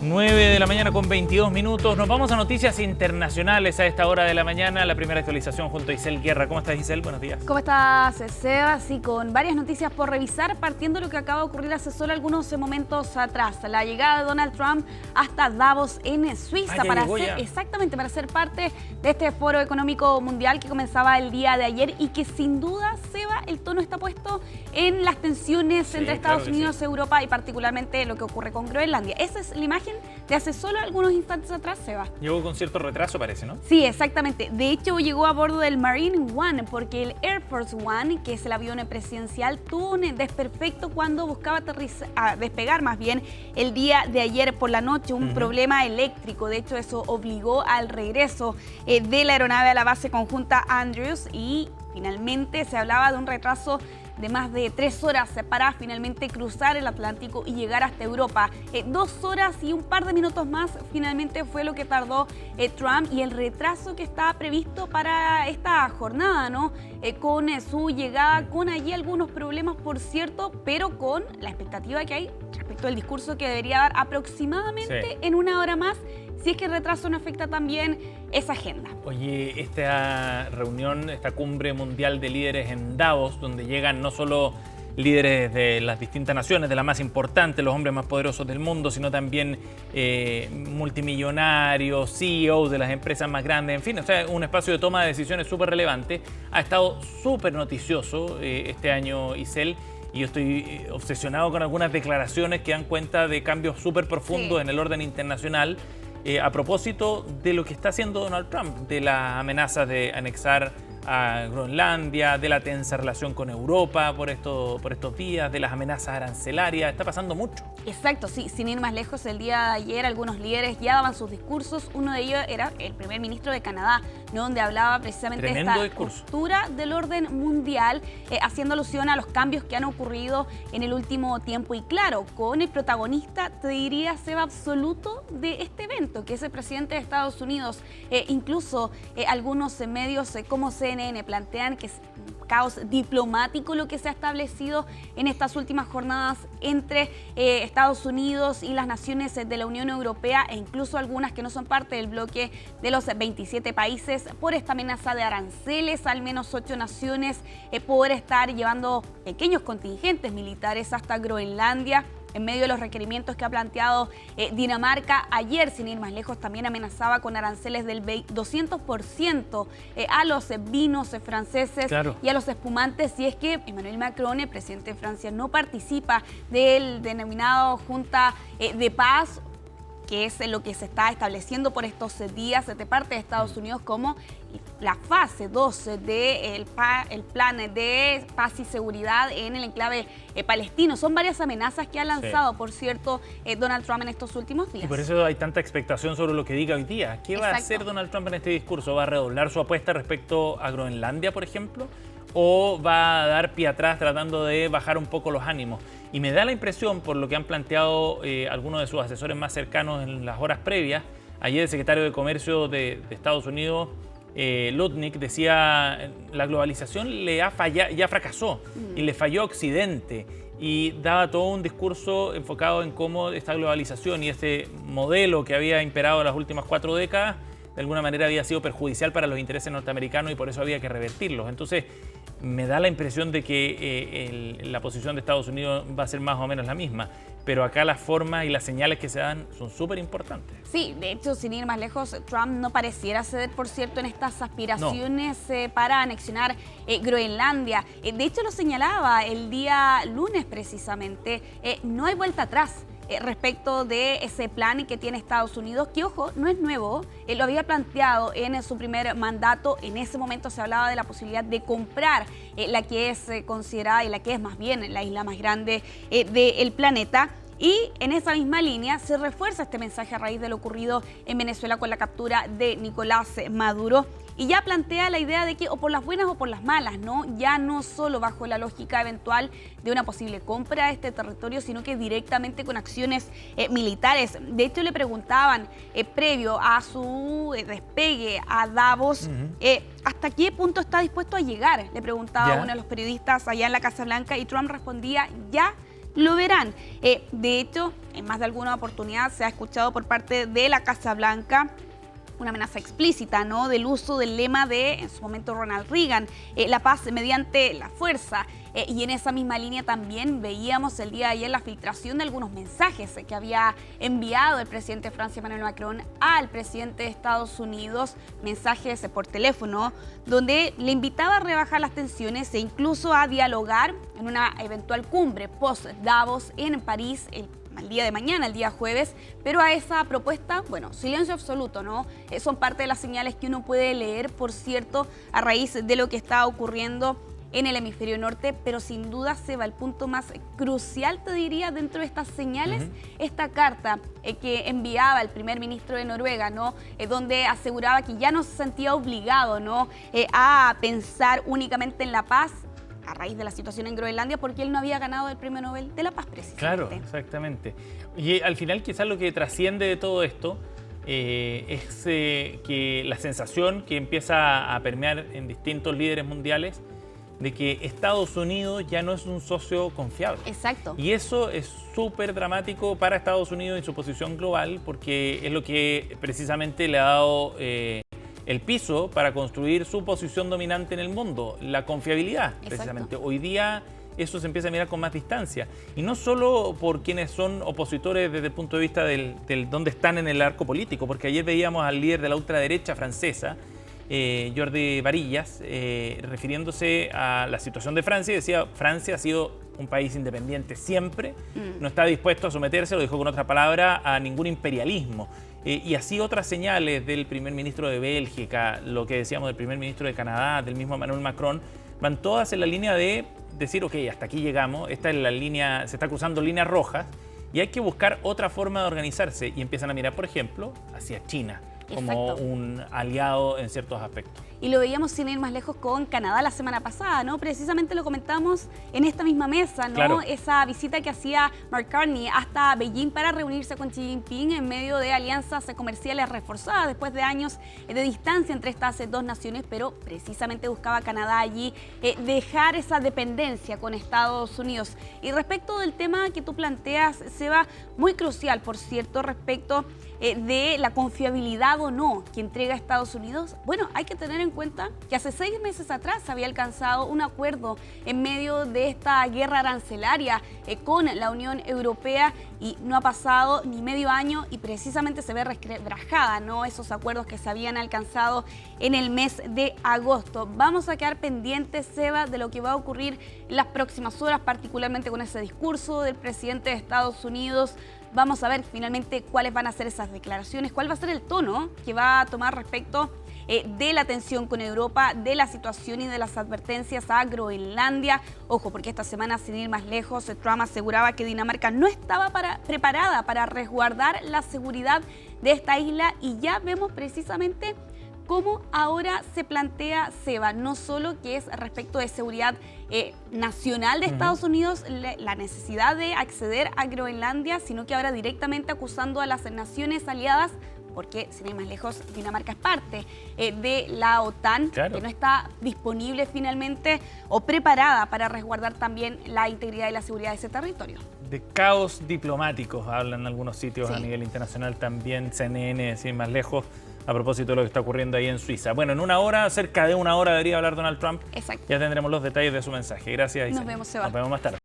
9 de la mañana con 22 minutos. Nos vamos a noticias internacionales a esta hora de la mañana. La primera actualización junto a Isel Guerra. ¿Cómo estás, Isel? Buenos días. ¿Cómo estás, Seba? Sí, con varias noticias por revisar, partiendo de lo que acaba de ocurrir hace solo algunos momentos atrás. La llegada de Donald Trump hasta Davos en Suiza para ser parte de este foro económico mundial que comenzaba el día de ayer y que sin duda, Seba, el tono está puesto en las tensiones entre Estados Unidos, Europa y particularmente lo que ocurre con Groenlandia. Esa es la imagen de hace solo algunos instantes atrás, Seba. Llegó con cierto retraso, parece, ¿no? Sí, exactamente. De hecho, llegó a bordo del Marine One porque el Air Force One, que es el avión presidencial, tuvo un desperfecto cuando buscaba despegar más bien el día de ayer por la noche, un problema eléctrico. De hecho, eso obligó al regreso de la aeronave a la base conjunta Andrews y finalmente se hablaba de un retraso de más de 3 horas para finalmente cruzar el Atlántico y llegar hasta Europa. 2 horas y un par de minutos más finalmente fue lo que tardó Trump y el retraso que estaba previsto para esta jornada, ¿no? Con su llegada, con allí algunos problemas, por cierto, pero con la expectativa que hay respecto al discurso que debería dar aproximadamente en 1 hora más, si es que el retraso no afecta también esa agenda. Oye, esta reunión, esta cumbre mundial de líderes en Davos, donde llegan no solo líderes de las distintas naciones, de las más importantes, los hombres más poderosos del mundo, sino también multimillonarios, CEOs de las empresas más grandes, en fin, o sea, un espacio de toma de decisiones súper relevante. Ha estado súper noticioso este año, Isel, y yo estoy obsesionado con algunas declaraciones que dan cuenta de cambios súper profundos en el orden internacional. A propósito de lo que está haciendo Donald Trump, de las amenazas de anexar a Groenlandia, de la tensa relación con Europa por estos días, de las amenazas arancelarias, está pasando mucho. Exacto, sí, sin ir más lejos, el día de ayer algunos líderes ya daban sus discursos, uno de ellos era el primer ministro de Canadá, ¿no? Donde hablaba precisamente de esta ruptura del orden mundial, haciendo alusión a los cambios que han ocurrido en el último tiempo y claro, con el protagonista, te diría, Seba, absoluto de este evento, que es el presidente de Estados Unidos. Incluso algunos medios como CNN plantean que es un caos diplomático lo que se ha establecido en estas últimas jornadas entre Estados Unidos y las naciones de la Unión Europea e incluso algunas que no son parte del bloque de los 27 países por esta amenaza de aranceles, al menos 8 naciones por estar llevando pequeños contingentes militares hasta Groenlandia. En medio de los requerimientos que ha planteado Dinamarca, ayer, sin ir más lejos, también amenazaba con aranceles del 200% a los vinos franceses y a los espumantes, si es que Emmanuel Macron, el presidente de Francia, no participa del denominado Junta de Paz, que es lo que se está estableciendo por estos días de parte de Estados Unidos como la fase 2 del plan de paz y seguridad en el enclave palestino. Son varias amenazas que ha lanzado, por cierto, Donald Trump en estos últimos días. Y por eso hay tanta expectación sobre lo que diga hoy día. ¿Qué va a hacer Donald Trump en este discurso? ¿Va a redoblar su apuesta respecto a Groenlandia, por ejemplo? ¿O va a dar pie atrás tratando de bajar un poco los ánimos? Y me da la impresión, por lo que han planteado algunos de sus asesores más cercanos en las horas previas, ayer el secretario de Comercio de Estados Unidos, Lutnick, decía la globalización ya fracasó y le falló a Occidente, y daba todo un discurso enfocado en cómo esta globalización y este modelo que había imperado en las últimas 4 décadas de alguna manera había sido perjudicial para los intereses norteamericanos y por eso había que revertirlos. Entonces, me da la impresión de que la posición de Estados Unidos va a ser más o menos la misma, pero acá las formas y las señales que se dan son súper importantes. Sí, de hecho, sin ir más lejos, Trump no pareciera ceder, por cierto, en estas aspiraciones para anexionar Groenlandia. De hecho, lo señalaba el día lunes precisamente, no hay vuelta atrás. Respecto de ese plan que tiene Estados Unidos, que ojo, no es nuevo, lo había planteado en su primer mandato. En ese momento se hablaba de la posibilidad de comprar la que es considerada y la que es más bien la isla más grande del planeta. Y en esa misma línea se refuerza este mensaje a raíz de lo ocurrido en Venezuela con la captura de Nicolás Maduro. Y ya plantea la idea de que o por las buenas o por las malas, ¿no? Ya no solo bajo la lógica eventual de una posible compra de este territorio, sino que directamente con acciones militares. De hecho, le preguntaban previo a su despegue a Davos, ¿hasta qué punto está dispuesto a llegar? Le preguntaba uno de los periodistas allá en la Casa Blanca y Trump respondía, ya lo verán. De hecho, en más de alguna oportunidad se ha escuchado por parte de la Casa Blanca una amenaza explícita, ¿no?, del uso del lema de, en su momento, Ronald Reagan, la paz mediante la fuerza. Y en esa misma línea también veíamos el día de ayer la filtración de algunos mensajes que había enviado el presidente de Francia, Emmanuel Macron, al presidente de Estados Unidos, mensajes por teléfono, donde le invitaba a rebajar las tensiones e incluso a dialogar en una eventual cumbre post-Davos en París el día de mañana, el día jueves, pero a esa propuesta, bueno, silencio absoluto, ¿no? Son parte de las señales que uno puede leer, por cierto, a raíz de lo que está ocurriendo en el hemisferio norte, pero sin duda, Seba, el punto más crucial, te diría, dentro de estas señales, esta carta que enviaba el primer ministro de Noruega, ¿no?, donde aseguraba que ya no se sentía obligado, ¿no?, a pensar únicamente en la paz, a raíz de la situación en Groenlandia, porque él no había ganado el Premio Nobel de la Paz, precisamente. Claro, exactamente. Y al final quizás lo que trasciende de todo esto es que la sensación que empieza a permear en distintos líderes mundiales de que Estados Unidos ya no es un socio confiable. Exacto. Y eso es súper dramático para Estados Unidos y su posición global, porque es lo que precisamente le ha dado el piso para construir su posición dominante en el mundo, la confiabilidad, precisamente. Hoy día eso se empieza a mirar con más distancia. Y no solo por quienes son opositores desde el punto de vista del dónde están en el arco político, porque ayer veíamos al líder de la ultraderecha francesa, Jordi Barillas, refiriéndose a la situación de Francia, y decía: Francia ha sido un país independiente siempre, no está dispuesto a someterse, lo dijo con otra palabra, a ningún imperialismo. Y así otras señales del primer ministro de Bélgica, lo que decíamos del primer ministro de Canadá, del mismo Emmanuel Macron, van todas en la línea de decir: ok, hasta aquí llegamos, esta es la línea, se está cruzando líneas rojas y hay que buscar otra forma de organizarse, y empiezan a mirar, por ejemplo, hacia China como un aliado en ciertos aspectos. Y lo veíamos, sin ir más lejos, con Canadá la semana pasada, ¿no? Precisamente lo comentamos en esta misma mesa, ¿no? Claro. Esa visita que hacía Mark Carney hasta Beijing para reunirse con Xi Jinping en medio de alianzas comerciales reforzadas después de años de distancia entre estas dos naciones, pero precisamente buscaba Canadá allí dejar esa dependencia con Estados Unidos. Y respecto del tema que tú planteas, Seba, muy crucial, por cierto, respecto de la confiabilidad o no que entrega Estados Unidos, bueno, hay que tener en cuenta que hace 6 meses atrás se había alcanzado un acuerdo en medio de esta guerra arancelaria con la Unión Europea, y no ha pasado ni medio año y precisamente se ve resquebrajada, ¿no?, esos acuerdos que se habían alcanzado en el mes de agosto. Vamos a quedar pendientes, Seba, de lo que va a ocurrir en las próximas horas, particularmente con ese discurso del presidente de Estados Unidos. Vamos a ver finalmente cuáles van a ser esas declaraciones, cuál va a ser el tono que va a tomar respecto de la tensión con Europa, de la situación y de las advertencias a Groenlandia. Ojo, porque esta semana, sin ir más lejos, Trump aseguraba que Dinamarca no estaba preparada para resguardar la seguridad de esta isla, y ya vemos precisamente cómo ahora se plantea, Seba, no solo que es respecto de seguridad nacional de Estados Unidos, la necesidad de acceder a Groenlandia, sino que ahora directamente acusando a las naciones aliadas, porque, sin ir más lejos, Dinamarca es parte de la OTAN, claro, que no está disponible finalmente o preparada para resguardar también la integridad y la seguridad de ese territorio. De caos diplomáticos hablan en algunos sitios a nivel internacional, también CNN, sin ir más lejos, a propósito de lo que está ocurriendo ahí en Suiza. Bueno, en una hora, cerca de una hora, debería hablar Donald Trump. Exacto. Ya tendremos los detalles de su mensaje. Gracias, Isabel. Nos vemos, Seba. Nos vemos más tarde.